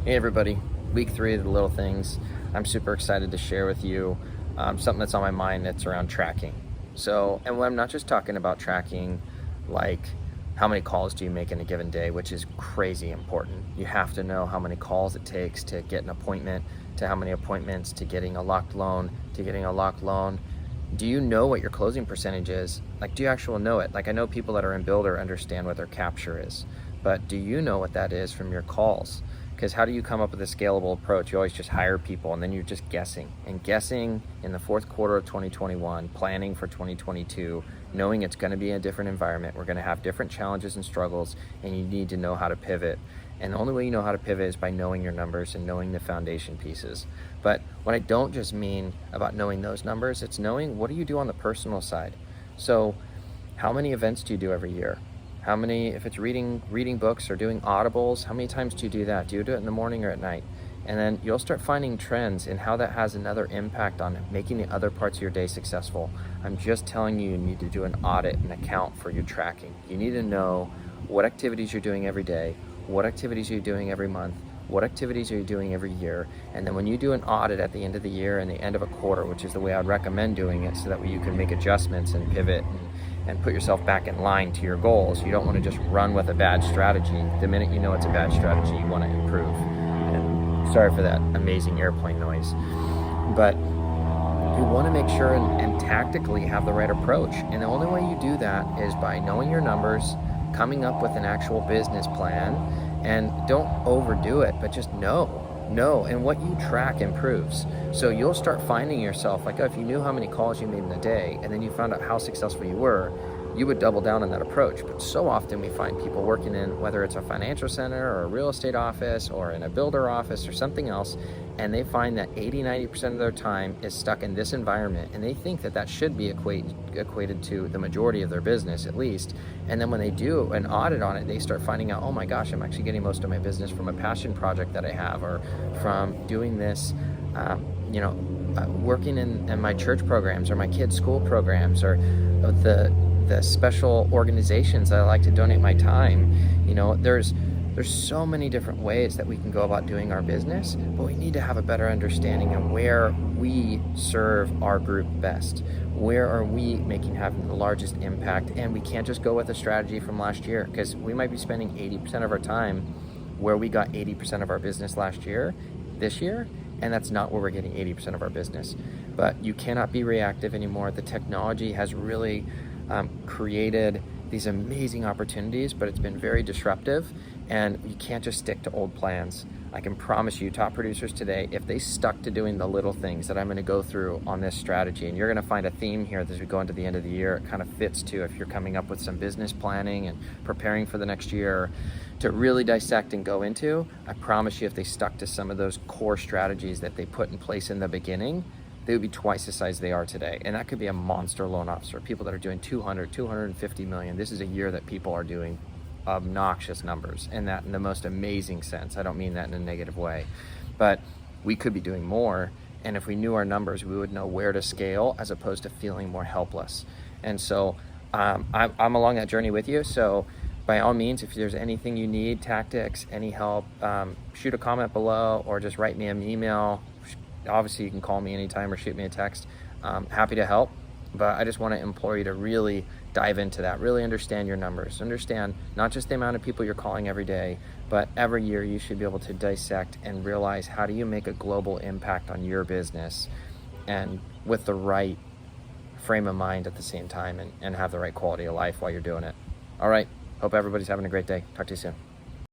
Hey everybody, week 3 of the little things. I'm super excited to share with you something that's on my mind that's around tracking. And when I'm not just talking about tracking, like how many calls do you make in a given day, which is crazy important. You have to know how many calls it takes to get an appointment, to how many appointments, to getting a locked loan, to getting a locked loan. Do you know what your closing percentage is? Like, do you actually know it? Like, I know people that are in Builder understand what their capture is, but do you know what that is from your calls? Because how do you come up with a scalable approach? You always just hire people and then you're just guessing. And guessing in the fourth quarter of 2021, planning for 2022, knowing it's going to be a different environment. We're going to have different challenges and struggles, and you need to know how to pivot. And the only way you know how to pivot is by knowing your numbers and knowing the foundation pieces. But what I don't just mean about knowing those numbers, it's knowing what do you do on the personal side. So how many events do you do every year? How many, if it's reading books or doing audibles, how many times do you do that? Do you do it in the morning or at night? And then you'll start finding trends in how that has another impact on making the other parts of your day successful. I'm just telling you, you need to do an audit and account for your tracking. You need to know what activities you're doing every day, what activities are you doing every month, what activities are you doing every year, and then when you do an audit at the end of the year and the end of a quarter, which is the way I'd recommend doing it, so that way you can make adjustments and pivot and put yourself back in line to your goals. You don't want to just run with a bad strategy. The minute you know it's a bad strategy, you want to improve. And sorry for that amazing airplane noise. But you want to make sure and tactically have the right approach. And the only way you do that is by knowing your numbers, coming up with an actual business plan, and don't overdo it, but just know, and what you track improves. So you'll start finding yourself, like, if you knew how many calls you made in a day and then you found out how successful you were, you would double down on that approach. But so often we find people working in, whether it's a financial center or a real estate office or in a builder office or something else, and they find that 80-90% of their time is stuck in this environment, and they think that that should be equated to the majority of their business at least. And then when they do an audit on it, they start finding out, oh my gosh, I'm actually getting most of my business from a passion project that I have, or from doing this working in my church programs or my kids' school programs, or the special organizations that I like to donate my time. There's so many different ways that we can go about doing our business, but we need to have a better understanding of where we serve our group best. Where are we having the largest impact? And we can't just go with a strategy from last year, because we might be spending 80% of our time where we got 80% of our business last year, this year, and that's not where we're getting 80% of our business. But you cannot be reactive anymore. The technology has really created these amazing opportunities, but it's been very disruptive, and you can't just stick to old plans. I can promise you, top producers today, if they stuck to doing the little things that I'm going to go through on this strategy, and you're going to find a theme here as we go into the end of the year, it kind of fits to if you're coming up with some business planning and preparing for the next year to really dissect and go into. I promise you, if they stuck to some of those core strategies that they put in place in the beginning, they would be twice the size they are today. And that could be a monster loan officer, people that are doing 250 million. This is a year that people are doing obnoxious numbers, and that in the most amazing sense. I don't mean that in a negative way, but we could be doing more. And if we knew our numbers, we would know where to scale as opposed to feeling more helpless. And so I'm along that journey with you. So by all means, if there's anything you need, tactics, any help, shoot a comment below or just write me an email. Obviously, you can call me anytime or shoot me a text. Happy to help. But I just want to implore you to really dive into that, really understand your numbers, understand not just the amount of people you're calling every day, but every year you should be able to dissect and realize, how do you make a global impact on your business, and with the right frame of mind at the same time, and have the right quality of life while you're doing it. All right. Hope everybody's having a great day. Talk to you soon.